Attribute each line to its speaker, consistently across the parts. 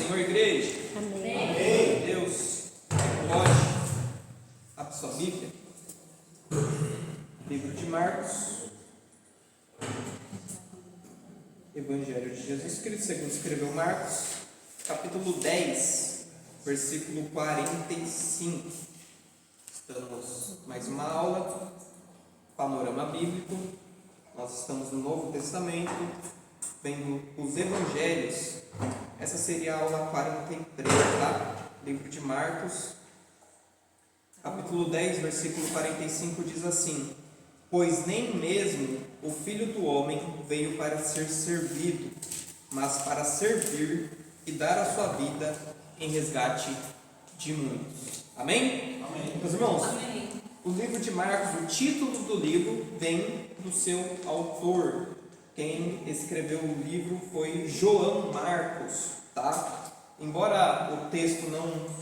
Speaker 1: Senhor, igreja.
Speaker 2: Amém.
Speaker 1: Amém. Deus, pode. Abra sua Bíblia. Livro de Marcos. Evangelho de Jesus Cristo, segundo escreveu Marcos, capítulo 10, versículo 45. Estamos mais uma aula, panorama bíblico. Nós estamos no Novo Testamento, vendo os Evangelhos. Essa seria a aula 43, tá? Livro de Marcos, capítulo 10, versículo 45 diz assim: pois nem mesmo o Filho do Homem veio para ser servido, mas para servir e dar a sua vida em resgate de muitos. Amém? Amém. Meus irmãos, amém. O livro de Marcos, o título do livro vem do seu autor. Quem escreveu o livro foi João Marcos, tá? Embora o texto não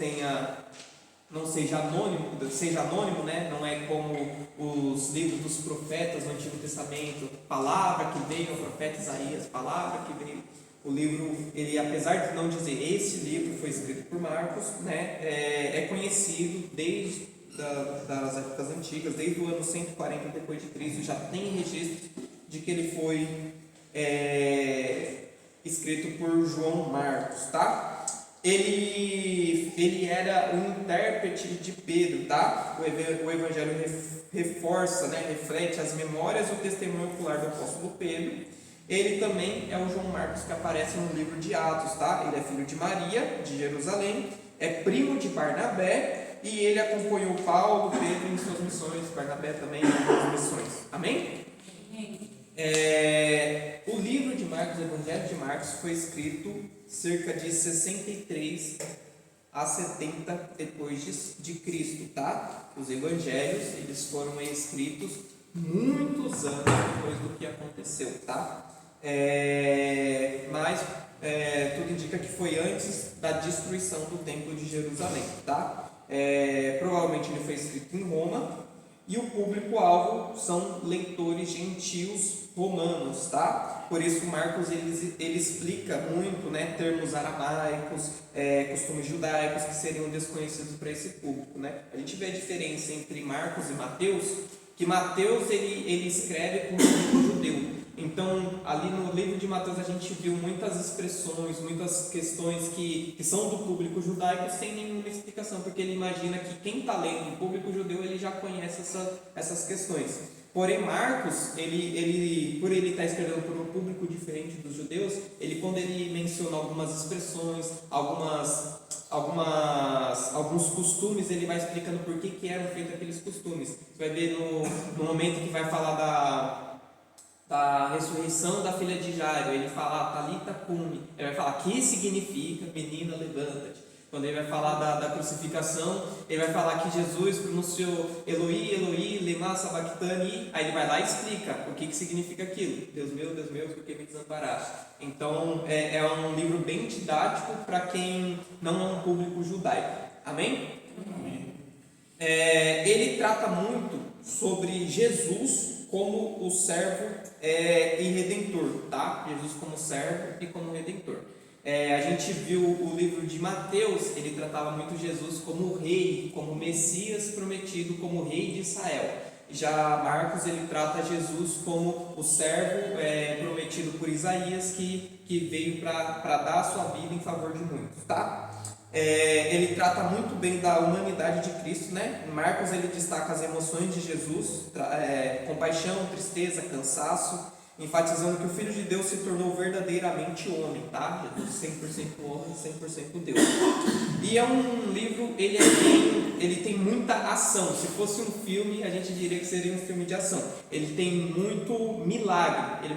Speaker 1: seja anônimo, né? Não é como os livros dos profetas no Antigo Testamento, palavra que veio ao profeta Isaías, palavra que veio. O livro, ele, apesar de não dizer esse livro foi escrito por Marcos, né? É conhecido desde das épocas antigas, desde o ano 140 depois de Cristo, já tem registro de que ele foi escrito por João Marcos, tá? Ele era um intérprete de Pedro, tá? O Evangelho reforça, né? Reflete as memórias e o testemunho ocular do apóstolo Pedro. Ele também é o João Marcos que aparece no livro de Atos, tá? Ele é filho de Maria, de Jerusalém, é primo de Barnabé e ele acompanhou Paulo, Pedro em suas missões, Barnabé também em suas missões. Amém? O livro de Marcos, o Evangelho de Marcos, foi escrito cerca de 63 a 70 depois de Cristo, tá? Os Evangelhos, eles foram escritos muitos anos depois do que aconteceu, tá? Mas tudo indica que foi antes da destruição do Templo de Jerusalém, tá? Provavelmente ele foi escrito em Roma e o público-alvo são leitores gentios romanos, tá? Por isso Marcos ele explica muito, né, termos aramaicos, costumes judaicos que seriam desconhecidos para esse público, né? A gente vê a diferença entre Marcos e Mateus, que Mateus ele escreve para o público judeu. Então, ali no livro de Mateus a gente viu muitas expressões, muitas questões que são do público judaico sem nenhuma explicação, porque ele imagina que quem está lendo o público judeu, ele já conhece essas questões. Porém, Marcos, por ele estar escrevendo para um público diferente dos judeus, quando ele menciona algumas expressões, alguns costumes, ele vai explicando por que eram feitos aqueles costumes. Você vai ver no momento que vai falar da ressurreição da filha de Jairo, ele fala Talita cumi, ele vai falar que significa menina levanta-te. Quando ele vai falar da crucificação, ele vai falar que Jesus pronunciou Eloi, Eloi, lema sabachthani, aí ele vai lá e explica o que significa aquilo. Deus meu, por que me desamparaste? Então é um livro bem didático para quem não é um público judaico. Amém? Amém. Ele trata muito sobre Jesus como o servo e redentor, tá? Jesus como servo e como redentor. A gente viu o livro de Mateus, ele tratava muito Jesus como rei, como Messias prometido, como rei de Israel. Já Marcos, ele trata Jesus como o servo prometido por Isaías, que veio para dar a sua vida em favor de muitos, tá? Ele trata muito bem da humanidade de Cristo, né? Marcos, ele destaca as emoções de Jesus, compaixão, tristeza, cansaço, enfatizando que o Filho de Deus se tornou verdadeiramente homem, tá? Jesus 100% homem, 100% Deus. E é um livro, ele tem muita ação. Se fosse um filme, a gente diria que seria um filme de ação. Ele tem muito milagre,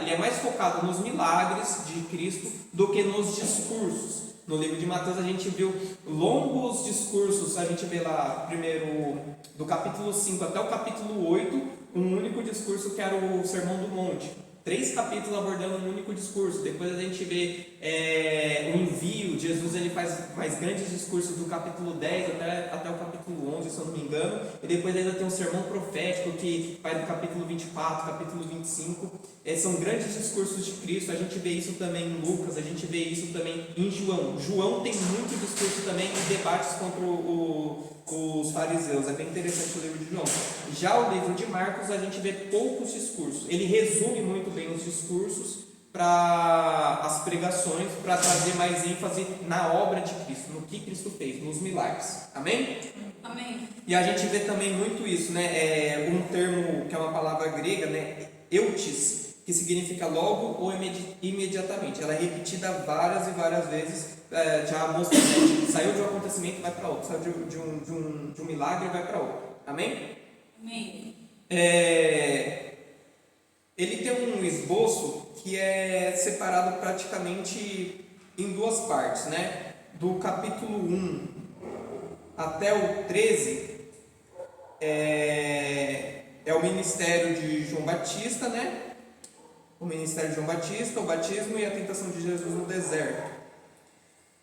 Speaker 1: Ele é mais focado nos milagres de Cristo do que nos discursos. No livro de Mateus a gente viu longos discursos, a gente vê lá primeiro do capítulo 5 até o capítulo 8, um único discurso que era o Sermão do Monte. 3 capítulos abordando um único discurso. Depois a gente vê o envio, Jesus Jesus ele faz grandes discursos do capítulo 10 até o capítulo 11, se eu não me engano, e depois ainda tem um sermão profético que vai do capítulo 24, capítulo 25. São grandes discursos de Cristo. A gente vê isso também em Lucas, a gente vê isso também em João. João tem muito discurso também e debates contra os fariseus. É bem interessante o livro de João. Já o livro de Marcos, a gente vê poucos discursos. Ele resume muito bem os discursos para as pregações, para trazer mais ênfase na obra de Cristo, no que Cristo fez, nos milagres. Amém?
Speaker 2: Amém.
Speaker 1: E a gente vê também muito isso, né? Um termo que é uma palavra grega, né? Eutis, que significa logo ou imediatamente. Ela é repetida várias e várias vezes, já mostra, né? Saiu de um acontecimento e vai para outro, saiu de um milagre e vai para outro. Amém?
Speaker 2: Amém.
Speaker 1: Ele tem um esboço que é separado praticamente em duas partes, né? Do capítulo 1 até o 13 é o ministério de João Batista, né? O ministério de João Batista, o batismo e a tentação de Jesus no deserto.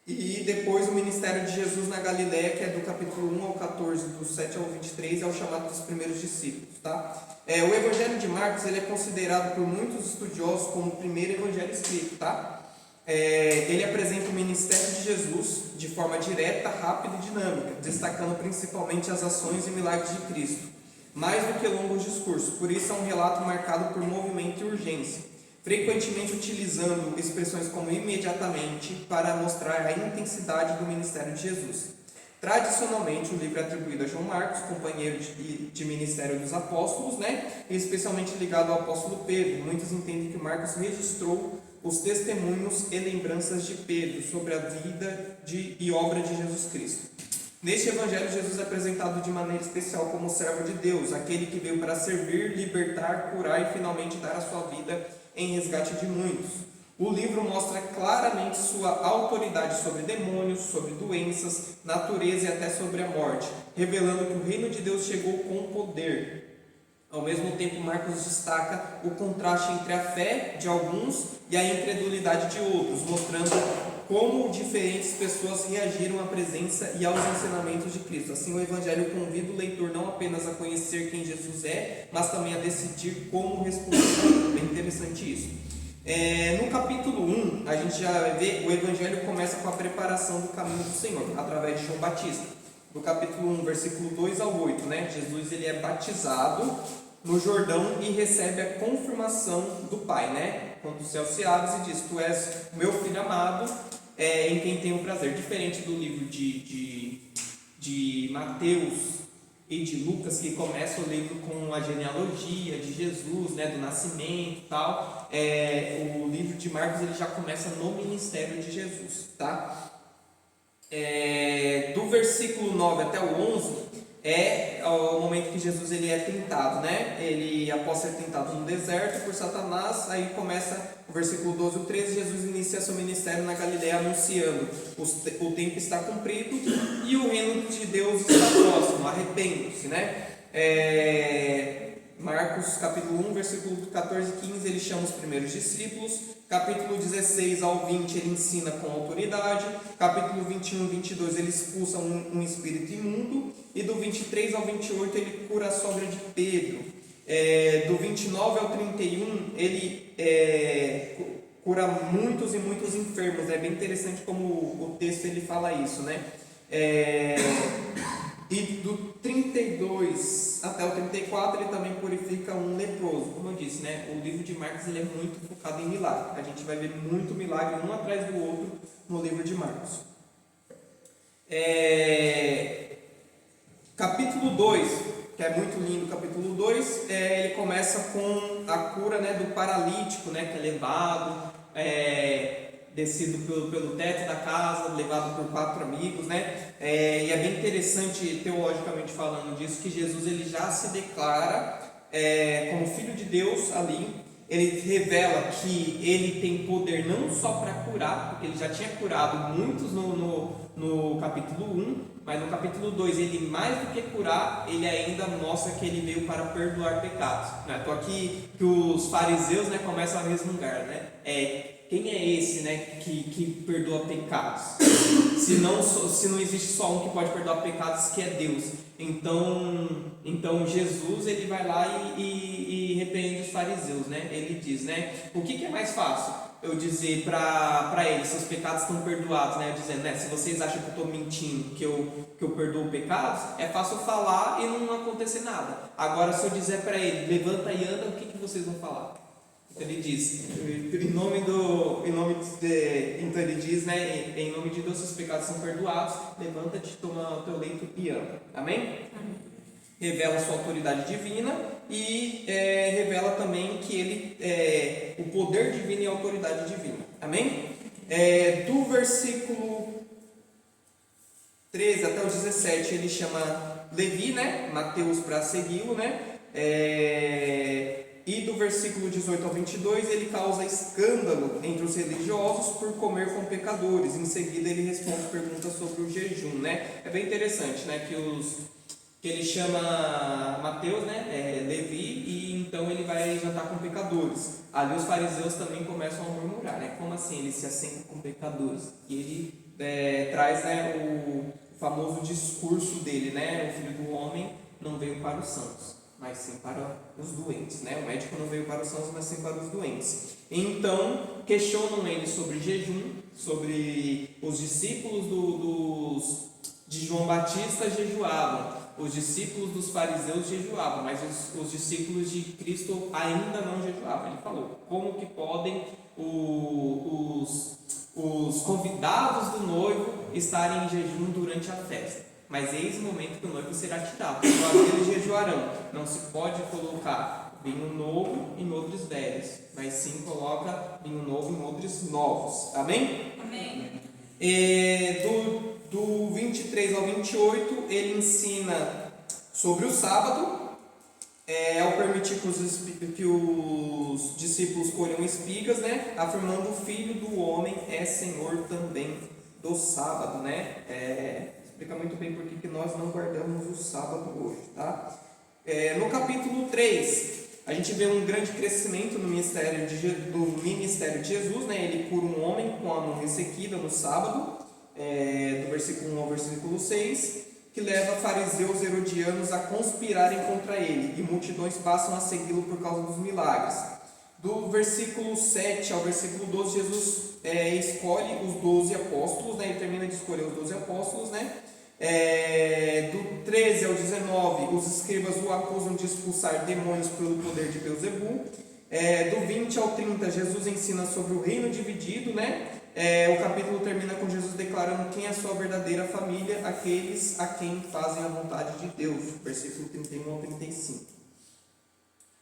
Speaker 1: E depois o ministério de Jesus na Galileia, que é do capítulo 1 ao 14, do 7 ao 23, é o chamado dos primeiros discípulos, tá? O Evangelho de Marcos ele é considerado por muitos estudiosos como o primeiro evangelho escrito, tá? Ele apresenta o ministério de Jesus de forma direta, rápida e dinâmica, destacando principalmente as ações e milagres de Cristo, mais do que longos discursos. Por isso é um relato marcado por movimento e urgência, frequentemente utilizando expressões como imediatamente para mostrar a intensidade do ministério de Jesus. Tradicionalmente, o livro é atribuído a João Marcos, companheiro de ministério dos apóstolos, né? E especialmente ligado ao apóstolo Pedro. Muitos entendem que Marcos registrou os testemunhos e lembranças de Pedro sobre a vida e obra de Jesus Cristo. Neste evangelho, Jesus é apresentado de maneira especial como servo de Deus, aquele que veio para servir, libertar, curar e finalmente dar a sua vida em resgate de muitos. O livro mostra claramente sua autoridade sobre demônios, sobre doenças, natureza e até sobre a morte, revelando que o reino de Deus chegou com poder. Ao mesmo tempo, Marcos destaca o contraste entre a fé de alguns e a incredulidade de outros, mostrando como diferentes pessoas reagiram à presença e aos ensinamentos de Cristo. Assim, o Evangelho convida o leitor não apenas a conhecer quem Jesus é, mas também a decidir como responder. É interessante isso. No capítulo 1, a gente já vê, o Evangelho começa com a preparação do caminho do Senhor, através de João Batista. Do capítulo 1, versículo 2 ao 8, né? Jesus ele é batizado no Jordão e recebe a confirmação do Pai, né? Quando o céu se abre e diz: Tu és meu filho amado, em quem tenho prazer. Diferente do livro de Mateus e de Lucas, que começa o livro com a genealogia de Jesus, né, do nascimento e tal. O livro de Marcos ele já começa no ministério de Jesus, tá? Do versículo 9 até o 11 é o momento que Jesus ele é tentado, né? Ele, após ser tentado no deserto por Satanás, aí começa o versículo 12 e 13, Jesus inicia seu ministério na Galileia anunciando: o tempo está cumprido e o reino de Deus está próximo, arrependam-se, né? Marcos capítulo 1, versículo 14 e 15, ele chama os primeiros discípulos. Capítulo 16 ao 20, ele ensina com autoridade. Capítulo 21 e 22, ele expulsa um espírito imundo. E do 23 ao 28, ele cura a sogra de Pedro. Do 29 ao 31, ele cura muitos e muitos enfermos. É bem interessante como o texto ele fala isso, né? E do 32 até o 34 ele também purifica um leproso. Como eu disse, né? O livro de Marcos ele é muito focado em milagre. A gente vai ver muito milagre um atrás do outro no livro de Marcos. Capítulo 2, que é muito lindo, capítulo 2, ele começa com a cura, né, do paralítico, né, que é levado, descido pelo teto da casa, levado por 4 amigos, né? E é bem interessante, teologicamente falando disso, que Jesus ele já se declara como Filho de Deus ali. Ele revela que ele tem poder não só para curar, porque ele já tinha curado muitos no capítulo 1, mas no capítulo 2, ele mais do que curar, ele ainda mostra que ele veio para perdoar pecados. Estou aqui que os fariseus, né, começam a resmungar, né? quem é esse, né, que perdoa pecados? Se não existe só um que pode perdoar pecados, que é Deus. Então Jesus, ele vai lá e repreende os fariseus, né? Ele diz, né, o que é mais fácil? Eu dizer para eles, seus pecados estão perdoados, né? Eu dizendo, né, se vocês acham que eu estou mentindo, que eu perdoo pecados, é fácil falar e não acontecer nada. Agora, se eu dizer para ele, levanta e anda, o que vocês vão falar? Então ele diz, então ele diz, né, em nome de Deus, seus pecados são perdoados, levanta-te, toma o teu leito e anda. Amém? Amém. Revela sua autoridade divina e revela também que ele o poder divino e a autoridade divina. Amém? Do versículo 13 até o 17 ele chama Levi, né? Mateus, para segui-lo, né? E do versículo 18 ao 22 ele causa escândalo entre os religiosos por comer com pecadores. Em seguida ele responde perguntas sobre o jejum, né? É bem interessante, né? Que ele chama Mateus, né, Levi, e então ele vai jantar com pecadores. Ali os fariseus também começam a murmurar, né, como assim ele se assenta com pecadores? E ele traz, né, o famoso discurso dele, né, o Filho do Homem não veio para os sãos, mas sim para os doentes, né, o médico não veio para os sãos, mas sim para os doentes. Então questionam ele sobre jejum, sobre os discípulos de João Batista jejuavam. Os discípulos dos fariseus jejuavam, mas os discípulos de Cristo ainda não jejuavam. Ele falou, como que podem os convidados do noivo estarem em jejum durante a festa? Mas eis o momento que o noivo será tirado, então eles jejuarão. Não se pode colocar vinho novo em odres velhos, mas sim coloca vinho novo em odres novos. Amém? Amém. Do 23 ao 28, ele ensina sobre o sábado, ao permitir que os discípulos colham espigas, né, afirmando o Filho do Homem é Senhor também do sábado, né? Explica muito bem por que nós não guardamos o sábado hoje, tá? No capítulo 3, a gente vê um grande crescimento no ministério de Jesus, né? Ele cura um homem com a mão ressequida no sábado, do versículo 1 ao versículo 6, que leva fariseus herodianos a conspirarem contra ele, e multidões passam a segui-lo por causa dos milagres. Do versículo 7 ao versículo 12, Jesus escolhe os 12 apóstolos, né? Ele termina de escolher os 12 apóstolos, né? Do 13 ao 19, os escribas o acusam de expulsar demônios pelo poder de Beelzebul. Do 20 ao 30, Jesus ensina sobre o reino dividido, né? O capítulo termina com Jesus declarando quem é a sua verdadeira família, aqueles a quem fazem a vontade de Deus, versículo 31 ao 35.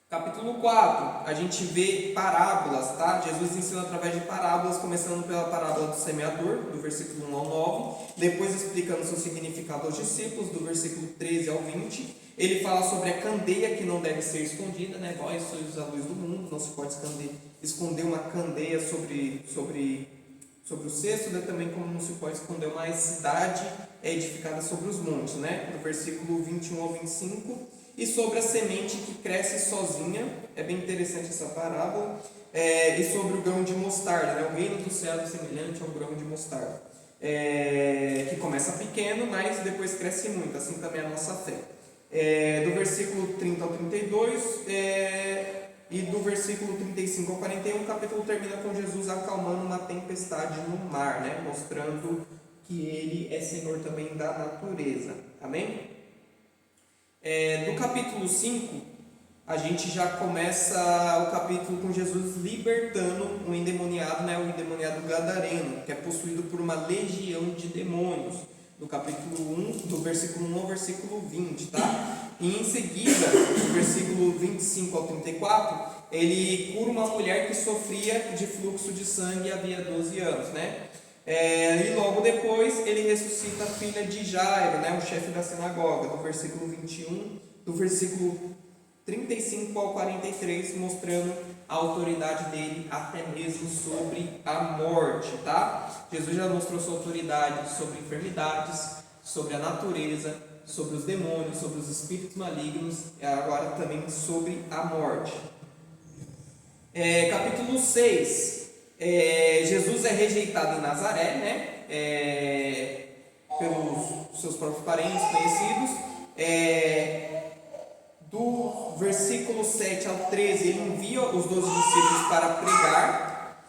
Speaker 1: Capítulo 4, a gente vê parábolas, tá? Jesus ensina através de parábolas, começando pela parábola do semeador, do versículo 1 ao 9, depois explicando seu significado aos discípulos, do versículo 13 ao 20. Ele fala sobre a candeia que não deve ser escondida, né? Vós sois a luz do mundo, não se pode esconder uma candeia sobre o cesto, né? Também como não se pode esconder uma cidade edificada sobre os montes, né? Do versículo 21 ao 25. E sobre a semente que cresce sozinha, é bem interessante essa parábola, e sobre o grão de mostarda, né? O reino do céu é semelhante a um grão de mostarda, que começa pequeno, mas depois cresce muito, assim também é a nossa fé. Do versículo 30 ao 32, e do versículo 35 ao 41, o capítulo termina com Jesus acalmando uma tempestade no mar, né? Mostrando que ele é Senhor também da natureza. Amém? Do capítulo 5, a gente já começa o capítulo com Jesus libertando um endemoniado, né, o endemoniado gadareno, que é possuído por uma legião de demônios, do capítulo 1, do versículo 1 ao versículo 20, tá? E em seguida, do versículo 25 ao 34, ele cura uma mulher que sofria de fluxo de sangue havia 12 anos, né? E logo depois ele ressuscita a filha de Jairo, né, o chefe da sinagoga, do versículo 21, do versículo 35 ao 43, mostrando a autoridade dele até mesmo sobre a morte, tá? Jesus já mostrou sua autoridade sobre enfermidades, sobre a natureza, sobre os demônios, sobre os espíritos malignos, e agora também sobre a morte. Capítulo 6. Jesus é rejeitado em Nazaré, né? Pelos seus próprios parentes, conhecidos. Do versículo 7 ao 13, ele envia os 12 discípulos para pregar.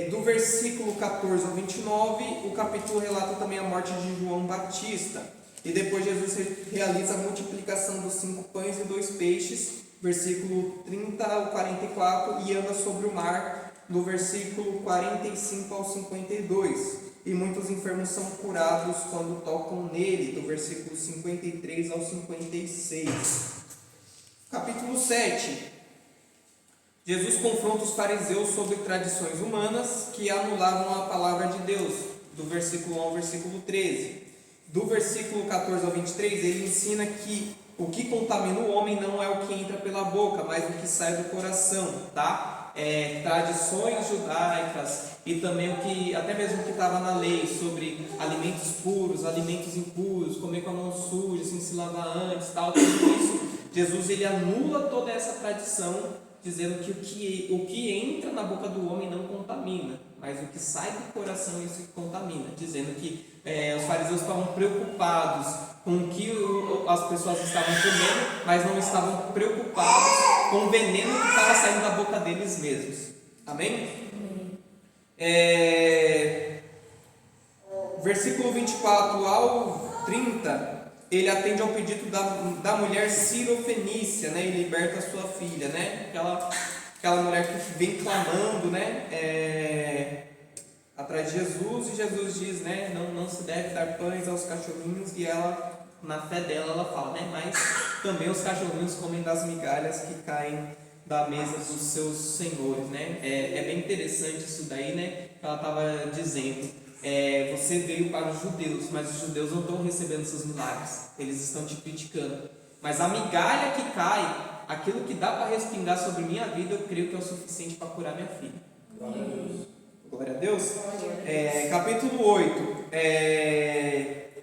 Speaker 1: Do versículo 14 ao 29, o capítulo relata também a morte de João Batista. E depois Jesus realiza a multiplicação dos 5 pães e 2 peixes, versículo 30 ao 44, e anda sobre o mar, no versículo 45 ao 52. E muitos enfermos são curados quando tocam nele, do versículo 53 ao 56. Capítulo 7. Jesus confronta os fariseus sobre tradições humanas que anulavam a palavra de Deus, do versículo 1 ao versículo 13. Do versículo 14 ao 23, ele ensina que o que contamina o homem não é o que entra pela boca, mas o que sai do coração, tá? Tradições judaicas e também o que, até mesmo o que estava na lei sobre alimentos puros, alimentos impuros, comer com a mão suja, sem se lavar antes, tal, tudo isso. Jesus ele anula toda essa tradição, dizendo que o que entra na boca do homem não contamina, mas o que sai do coração isso que contamina, dizendo que os fariseus estavam preocupados com o que as pessoas estavam comendo, mas não estavam preocupados com o veneno que estava saindo da boca deles mesmos. Amém? Versículo 24 ao 30, ele atende ao pedido da mulher Sirofenícia, né, e liberta a sua filha, né, aquela mulher que vem clamando, né, atrás de Jesus, e Jesus diz, né, não se deve dar pães aos cachorrinhos, e ela, na fé dela, ela fala, né, mas também os cachorrinhos comem das migalhas que caem da mesa dos seus senhores, né. É bem interessante isso daí, né, que ela estava dizendo. Você veio para os judeus, mas os judeus não estão recebendo seus milagres, eles estão te criticando. Mas a migalha que cai, aquilo que dá para respingar sobre minha vida, eu creio que é o suficiente para curar minha filha. Glória a Deus. Capítulo 8.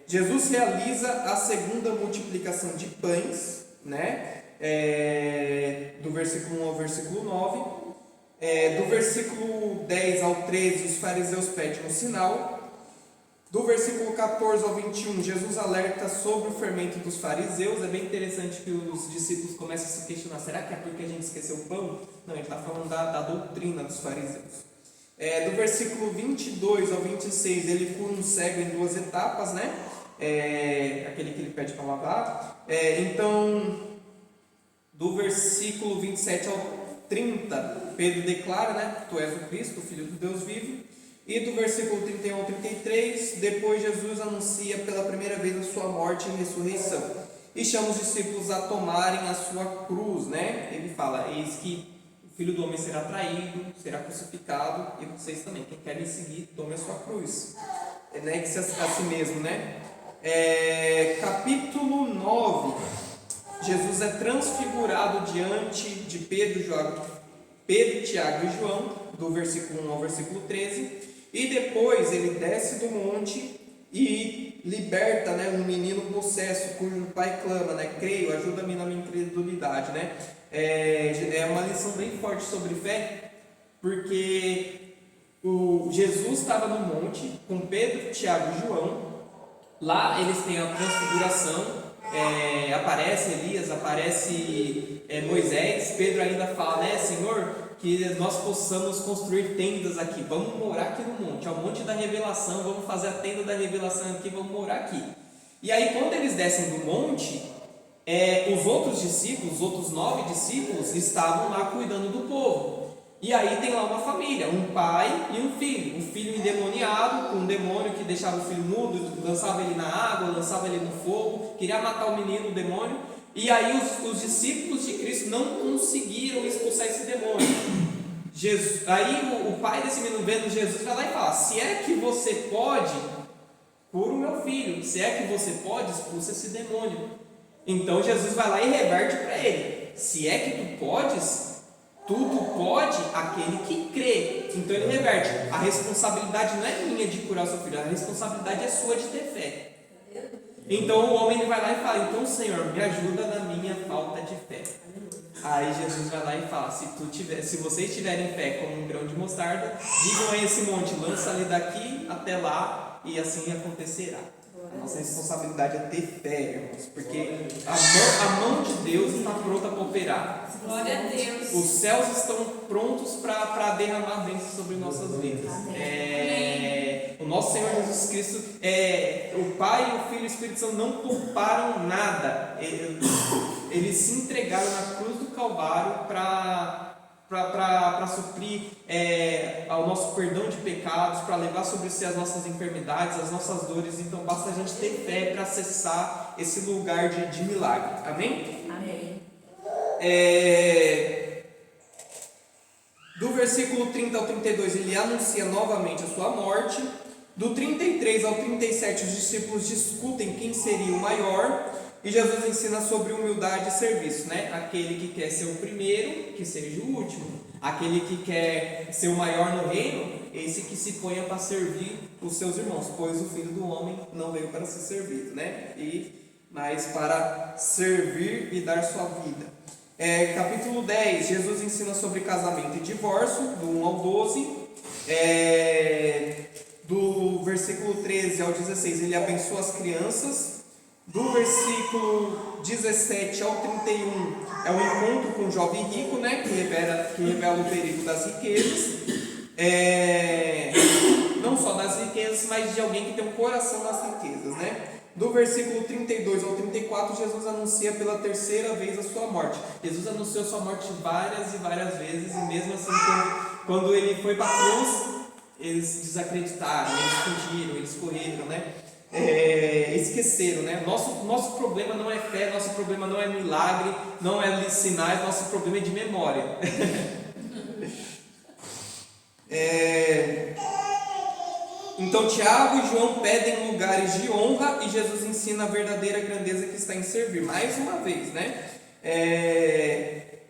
Speaker 1: Jesus realiza a segunda multiplicação de pães, né? Do versículo 1 ao versículo 9. Do versículo 10 ao 13, os fariseus pedem um sinal. Do versículo 14 ao 21, Jesus alerta sobre o fermento dos fariseus. É bem interessante que os discípulos começam a se questionar: será que é porque a gente esqueceu o pão? Não, ele está falando da doutrina dos fariseus. Do versículo 22 ao 26, ele cura um cego em 2 etapas, né? Aquele que ele pede para lavar. Então, do versículo 27 ao 30, Pedro declara, né, tu és o Cristo, o Filho do Deus vivo. E do versículo 31 ao 33, depois Jesus anuncia pela primeira vez a sua morte e ressurreição, e chama os discípulos a tomarem a sua cruz, né? Ele fala, eis que o Filho do Homem será traído, será crucificado, e vocês também, quem querem seguir, tomem a sua cruz. Negue-se a si mesmo, né? Capítulo 9, Jesus é transfigurado diante de Pedro, Tiago e João, do versículo 1 ao versículo 13, e depois ele desce do monte e liberta, né, um menino possesso, cujo pai clama, né, creio, ajuda-me na minha incredulidade, né? É uma lição bem forte sobre fé, porque Jesus estava no monte com Pedro, Tiago e João. Lá eles têm a transfiguração, aparece Elias, aparece Moisés. Pedro ainda fala, né, Senhor, que nós possamos construir tendas aqui, vamos morar aqui no monte, ao monte da revelação, vamos fazer a tenda da revelação aqui, vamos morar aqui. E aí quando eles descem do monte, os outros discípulos, os outros 9 discípulos estavam lá cuidando do povo. E aí tem lá uma família, um pai e um filho endemoniado, com um demônio que deixava o filho mudo, lançava ele na água, lançava ele no fogo, queria matar o menino, o demônio. E aí os discípulos de Cristo não conseguiram expulsar esse demônio. Aí o pai desse menino, vendo Jesus, vai lá e fala, se é que você pode, cura o meu filho, se é que você pode, expulsa esse demônio. Então Jesus vai lá e reverte para ele, se é que tu podes, tudo pode aquele que crê. Então ele reverte, a responsabilidade não é minha de curar o seu filho, a responsabilidade é sua de ter fé. Então o homem ele vai lá e fala, então Senhor, me ajuda na minha falta de fé. Aí Jesus vai lá e fala: se vocês tiverem fé como um grão de mostarda, digam a esse monte, lança ali daqui até lá, e assim acontecerá. A nossa responsabilidade é ter fé, irmãos, porque a mão de Deus está pronta para operar.
Speaker 2: Glória a Deus.
Speaker 1: Os céus estão prontos para derramar bênços sobre nossas vidas. O nosso Senhor Jesus Cristo, o Pai, o Filho e o Espírito Santo não pouparam nada. Eles se entregaram na cruz do Calvário para suprir ao nosso perdão de pecados, para levar sobre si as nossas enfermidades, as nossas dores. Então basta a gente ter fé para acessar esse lugar de milagre. Amém?
Speaker 2: Amém.
Speaker 1: Do versículo 30 ao 32 ele anuncia novamente a sua morte. Do 33 ao 37 os discípulos discutem quem seria o maior. E Jesus ensina sobre humildade e serviço, né? Aquele que quer ser o primeiro, que seja o último. Aquele que quer ser o maior no reino, esse que se ponha para servir os seus irmãos, pois o Filho do Homem não veio para ser servido, né? Mas para servir e dar sua vida. Capítulo 10, Jesus ensina sobre casamento e divórcio, do 1 ao 12. Do versículo 13 ao 16, ele abençoa as crianças. Do versículo 17 ao 31 é o encontro com o jovem rico, né, que revela o perigo das riquezas, não só das riquezas, mas de alguém que tem um coração nas riquezas, né? Do versículo 32 ao 34, Jesus anuncia pela terceira vez a sua morte. Jesus anunciou sua morte várias e várias vezes, e mesmo assim, quando ele foi para a cruz, eles desacreditaram, eles fugiram, eles correram, né? Esqueceram, né? Nosso problema não é fé, nosso problema não é milagre, não é sinais, nosso problema é de memória. Então Tiago e João pedem lugares de honra e Jesus ensina a verdadeira grandeza que está em servir, mais uma vez, né?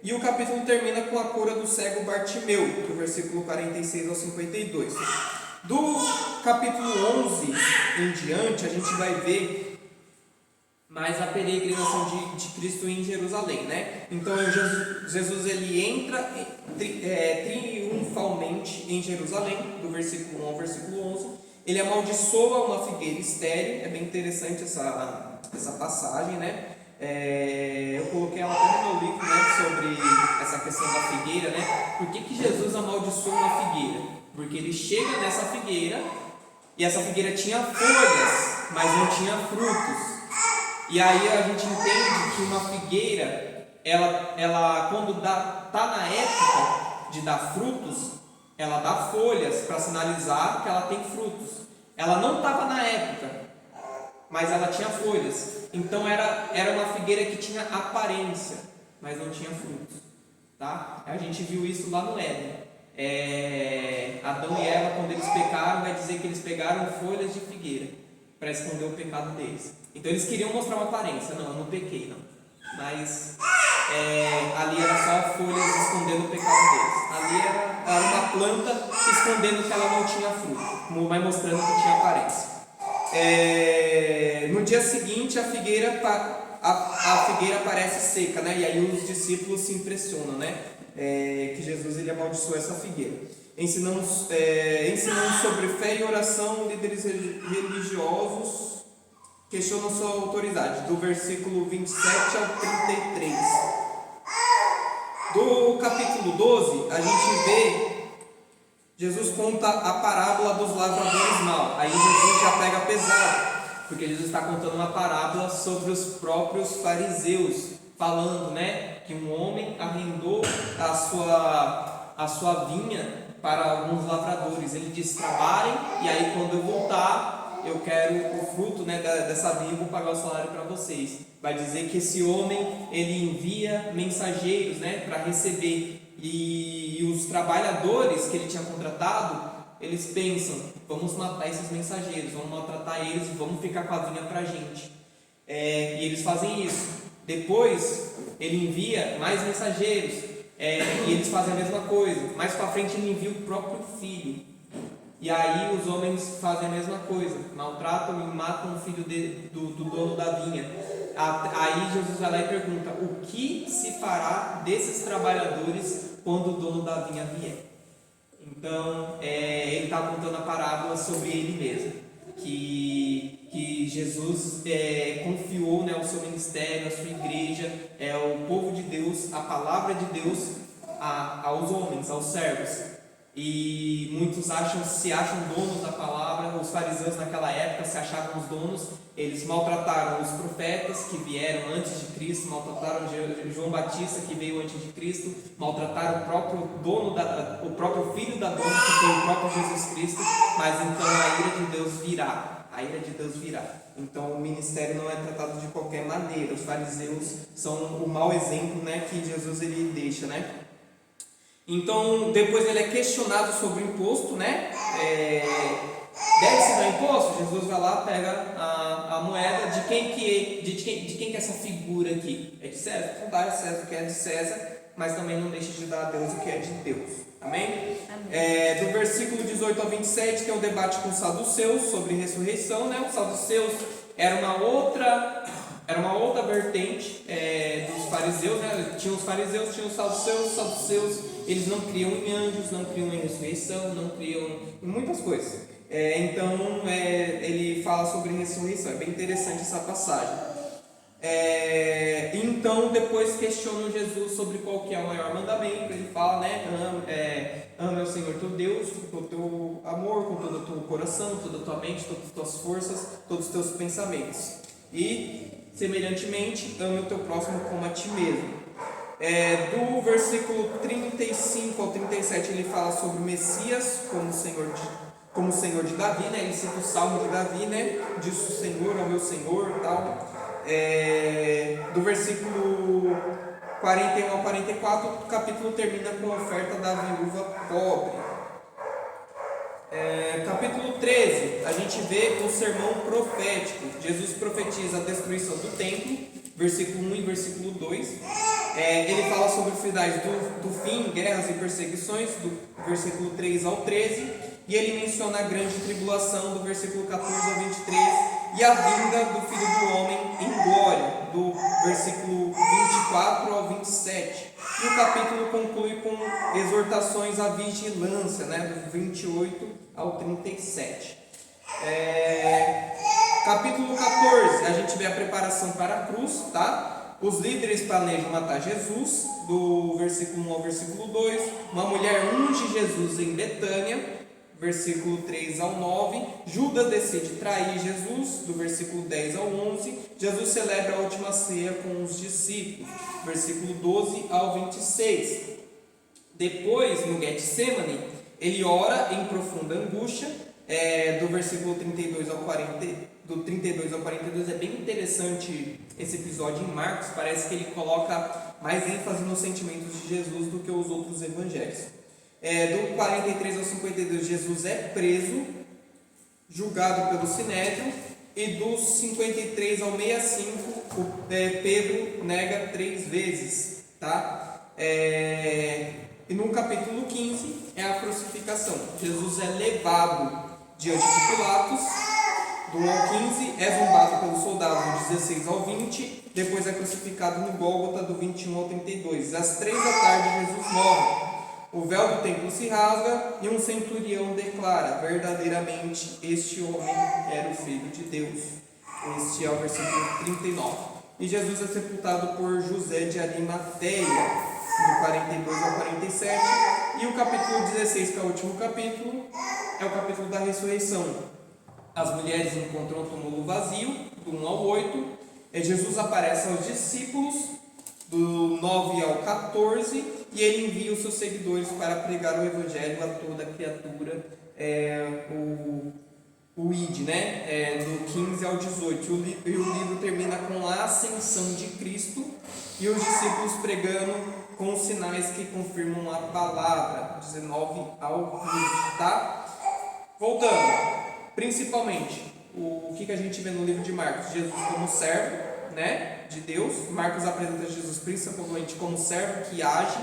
Speaker 1: E o capítulo termina com a cura do cego Bartimeu, do versículo 46 ao 52. Do capítulo 11 em diante, a gente vai ver mais a peregrinação de Cristo em Jerusalém, né? Então Jesus ele entra triunfalmente em Jerusalém, do versículo 1 ao versículo 11. Ele amaldiçoa uma figueira estéril, é bem interessante essa passagem, né? Eu coloquei ela até no meu livro, né, sobre essa questão da figueira, né? Por que Jesus amaldiçoa uma figueira? Porque ele chega nessa figueira e essa figueira tinha folhas, mas não tinha frutos. E aí a gente entende que uma figueira, ela quando está na época de dar frutos, ela dá folhas para sinalizar que ela tem frutos. Ela não estava na época, mas ela tinha folhas. Então era uma figueira que tinha aparência, mas não tinha frutos. Tá? A gente viu isso lá no Éden. Adão e Eva, quando eles pecaram, vai dizer que eles pegaram folhas de figueira para esconder o pecado deles. Então eles queriam mostrar uma aparência. Não, eu não pequei, não. Mas ali era só folhas escondendo o pecado deles. Ali era uma planta escondendo que ela não tinha fruto, mas mostrando que tinha aparência. No dia seguinte a figueira parece seca, né? E aí os discípulos se impressionam, né? Que Jesus ele amaldiçoou essa figueira. Ensinando sobre fé e oração, líderes religiosos questionam sua autoridade, do versículo 27 ao 33. Do capítulo 12, a gente vê Jesus conta a parábola dos lavradores maus. Aí Jesus já pega pesado, porque Jesus está contando uma parábola sobre os próprios fariseus, falando, né, que um homem arrendou a sua vinha para alguns lavradores. Ele disse: trabalhem, e aí quando eu voltar, eu quero o fruto, né, dessa vinha, eu vou pagar o salário para vocês. Vai dizer que esse homem ele envia mensageiros, né, para receber. E os trabalhadores que ele tinha contratado, eles pensam: vamos matar esses mensageiros, vamos maltratar eles e vamos ficar com a vinha para a gente. E eles fazem isso. Depois ele envia mais mensageiros, e eles fazem a mesma coisa. Mais para frente ele envia o próprio filho. E aí os homens fazem a mesma coisa, maltratam e matam o filho do dono da vinha. Aí Jesus vai lá e pergunta: o que se fará desses trabalhadores quando o dono da vinha vier? Então, ele está contando a parábola sobre ele mesmo, que Jesus confiou, né, o seu ministério, a sua igreja, o povo de Deus, a palavra de Deus aos homens, aos servos. E muitos se acham donos da palavra. Os fariseus naquela época se achavam os donos. Eles maltrataram os profetas que vieram antes de Cristo, maltrataram João Batista que veio antes de Cristo, maltrataram o próprio dono, o próprio filho da dona, que foi o próprio Jesus Cristo. Mas então a ira de Deus virá. A ira de Deus virá. Então o ministério não é tratado de qualquer maneira. Os fariseus são o mau exemplo, né, que Jesus ele deixa, né? Então, depois ele é questionado sobre o imposto, né? Deve-se dar imposto? Jesus vai lá, pega a moeda. De quem que é essa figura aqui? É de César? Então dá a César o que é de César, mas também não deixa de dar a Deus o que é de Deus. Amém? Amém. Do versículo 18 ao 27 tem um debate com os saduceus sobre ressurreição, né? Os saduceus era uma outra vertente dos fariseus, né? Tinha os fariseus, tinha os saduceus. Os saduceus, eles não criam em anjos, não criam em ressurreição, não criam em muitas coisas. Então ele fala sobre ressurreição. É bem interessante essa passagem. Então depois questionam Jesus sobre qual que é o maior mandamento. Ele fala, né? Ama o Senhor teu Deus com todo o teu amor, com todo o teu coração, toda a tua mente, todas as tuas forças, todos os teus pensamentos. E semelhantemente, ame o teu próximo como a ti mesmo. Do versículo 35 ao 37 ele fala sobre o Messias como Senhor de Davi, né? Ele cita o Salmo de Davi, né? Diz o Senhor ao meu Senhor, tal. Do versículo 41 ao 44 o capítulo termina com a oferta da viúva pobre. Capítulo 13, a gente vê o sermão profético. Jesus profetiza a destruição do templo, versículo 1 e versículo 2. Ele fala sobre finais do fim, guerras e perseguições, do versículo 3 ao 13. E ele menciona a grande tribulação, do versículo 14 ao 23. E a vinda do Filho do Homem em glória, do versículo 24 ao 27. E o capítulo conclui com exortações à vigilância, né, do 28 ao 37. Capítulo 14, a gente vê a preparação para a cruz, tá? Os líderes planejam matar Jesus, do versículo 1 ao versículo 2. Uma mulher unge Jesus em Betânia, versículo 3 ao 9. Judas decide trair Jesus, do versículo 10 ao 11. Jesus celebra a última ceia com os discípulos, versículo 12 ao 26. Depois, no Getsemane, ele ora em profunda angústia, do versículo 32 ao 40. Do 32 ao 42 é bem interessante esse episódio em Marcos. Parece que ele coloca mais ênfase nos sentimentos de Jesus do que os outros evangelhos. Do 43 ao 52 Jesus é preso, julgado pelo Sinédrio. E dos 53 ao 65 Pedro nega 3 vezes, tá? E no capítulo 15 é a crucificação. Jesus é levado diante de Pilatos, do 1 ao 15, é zombado pelos soldados, do 16 ao 20, depois é crucificado no Gólgota, do 21 ao 32. Às 3 da tarde, Jesus morre. O véu do templo se rasga e um centurião declara: verdadeiramente este homem era o Filho de Deus. Este é o versículo 39. E Jesus é sepultado por José de Arimateia, do 42 ao 47. E o capítulo 16, que é o último capítulo, é o capítulo da ressurreição. As mulheres encontram o túmulo vazio, do 1 ao 8. Jesus aparece aos discípulos, do 9 ao 14, e ele envia os seus seguidores para pregar o evangelho a toda criatura, o ID, né? Do 15 ao 18. E o livro termina com a ascensão de Cristo e os discípulos pregando com os sinais que confirmam a palavra, 19 ao 20, tá? Voltando. Principalmente, o que a gente vê no livro de Marcos? Jesus como servo, né, de Deus. Marcos apresenta Jesus principalmente como servo que age.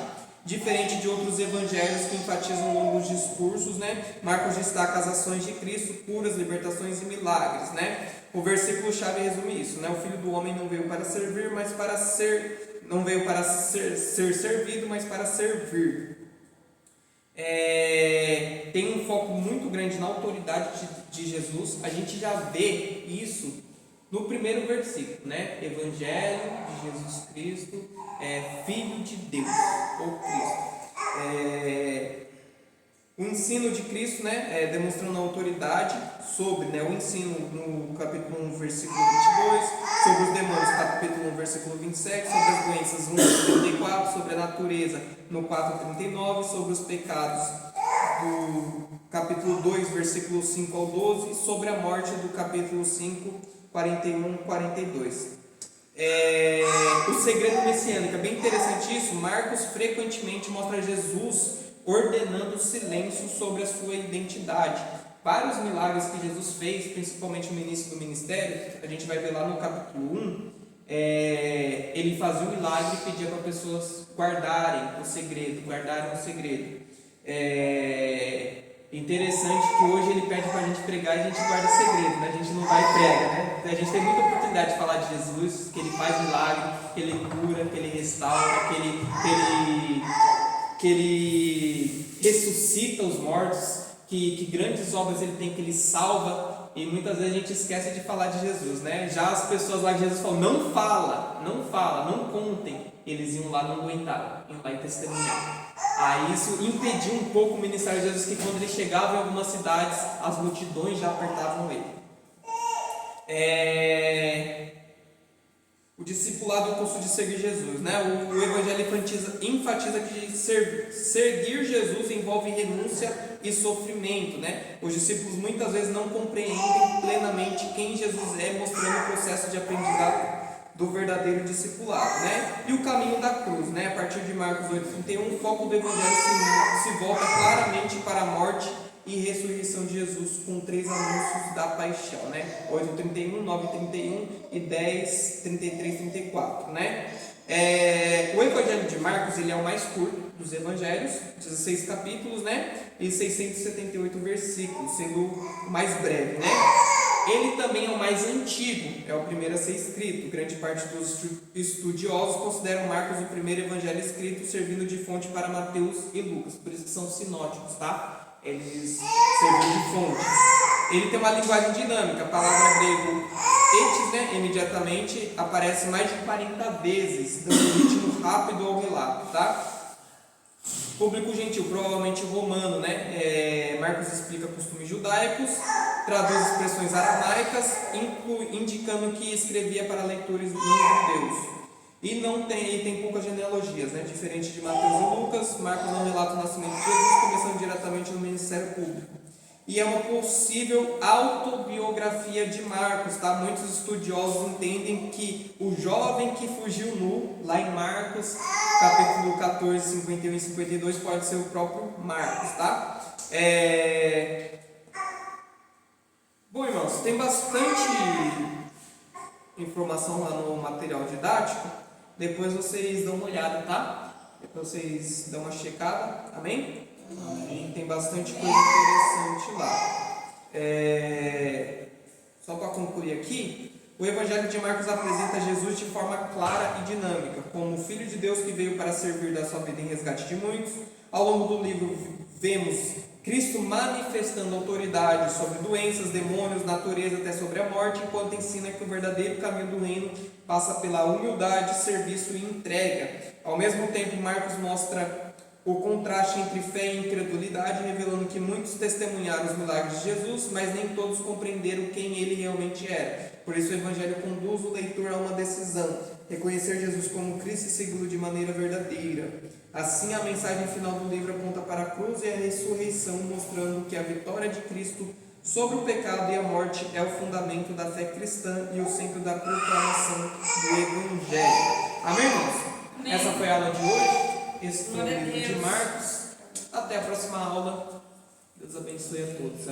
Speaker 1: Diferente de outros evangelhos que enfatizam longos discursos, né? Marcos destaca as ações de Cristo, curas, libertações e milagres, né? O versículo-chave resume isso, né? O Filho do Homem não veio para servir, mas para ser... Não veio para ser servido, mas para servir. Tem um foco muito grande na autoridade de Jesus. A gente já vê isso no primeiro versículo, né? Evangelho de Jesus Cristo, Filho de Deus, ou Cristo. O ensino de Cristo, né? Demonstrando a autoridade sobre, né? O ensino no capítulo 1, versículo 22, sobre os demônios, capítulo 1, versículo 27, sobre as doenças 1, 34, sobre a natureza, no 4:39, sobre os pecados, do capítulo 2, versículo 5 ao 12, sobre a morte, do capítulo 5, 41, 42. O segredo messiânico, é bem interessante isso. Marcos frequentemente mostra Jesus ordenando silêncio sobre a sua identidade. Vários milagres que Jesus fez, principalmente no início do ministério, a gente vai ver lá no capítulo 1, ele fazia um milagre e pedia para pessoas guardarem o segredo. Interessante que hoje ele pede para a gente pregar e a gente guarda o segredo, né? A gente não vai e prega, né? A gente tem muita oportunidade de falar de Jesus, que ele faz milagre, que ele cura, que ele restaura, que ele ressuscita os mortos, que grandes obras ele tem, que ele salva, e muitas vezes a gente esquece de falar de Jesus, né? Já as pessoas lá de Jesus falam, não fala, não contem, eles iam lá, não aguentaram, iam lá e testemunharam. Aí isso impediu um pouco o ministério de Jesus, que quando ele chegava em algumas cidades, as multidões já apertavam ele. O discipulado é o curso de seguir Jesus, né? O Evangelho enfatiza que seguir Jesus envolve renúncia e sofrimento, né? Os discípulos muitas vezes não compreendem plenamente quem Jesus é, mostrando o processo de aprendizado do verdadeiro discipulado, né? E o caminho da cruz, né? A partir de Marcos 8:31, o foco do Evangelho se volta claramente para a morte e ressurreição de Jesus, com 3 anúncios da paixão, né? 8:31, 9:31 e 10:33, 34, né? O Evangelho de Marcos, ele é o mais curto dos evangelhos, 16 capítulos, né? E 678 versículos, sendo o mais breve, né? Ele também é o mais antigo, é o primeiro a ser escrito. Grande parte dos estudiosos consideram Marcos o primeiro evangelho escrito, servindo de fonte para Mateus e Lucas, por isso que são sinóticos, tá? Eles servem de fonte. Ele tem uma linguagem dinâmica, a palavra grego etis, né, imediatamente, aparece mais de 40 vezes, dando um ritmo rápido ao relato, tá? Público gentil, provavelmente romano, né? Marcos explica costumes judaicos, traduz expressões aramaicas, indicando que escrevia para leitores não judeus. E tem poucas genealogias, né? Diferente de Mateus e Lucas, Marcos não relata o nascimento de Jesus, começando diretamente no ministério público. E é uma possível autobiografia de Marcos, tá? Muitos estudiosos entendem que o jovem que fugiu nu, lá em Marcos, capítulo 14, 51 e 52, pode ser o próprio Marcos, tá? Bom, irmãos, tem bastante informação lá no material didático. Depois vocês dão uma olhada, tá? Depois vocês dão uma checada, amém? Amém. Tem bastante coisa interessante lá. Só para concluir aqui, o Evangelho de Marcos apresenta Jesus de forma clara e dinâmica, como o Filho de Deus que veio para servir da sua vida em resgate de muitos. Ao longo do livro vemos Cristo manifestando autoridade sobre doenças, demônios, natureza, até sobre a morte, enquanto ensina que o verdadeiro caminho do reino passa pela humildade, serviço e entrega. Ao mesmo tempo, Marcos mostra o contraste entre fé e incredulidade, revelando que muitos testemunharam os milagres de Jesus, mas nem todos compreenderam quem ele realmente era. Por isso o Evangelho conduz o leitor a uma decisão: reconhecer Jesus como Cristo e segui-lo de maneira verdadeira. Assim, a mensagem final do livro aponta para a cruz e a ressurreição, mostrando que a vitória de Cristo sobre o pecado e a morte é o fundamento da fé cristã e o centro da proclamação do Evangelho. Amém, irmãos? Amém. Essa foi a aula de hoje. Esse foi o livro de Marcos. Até a próxima aula. Deus abençoe a todos.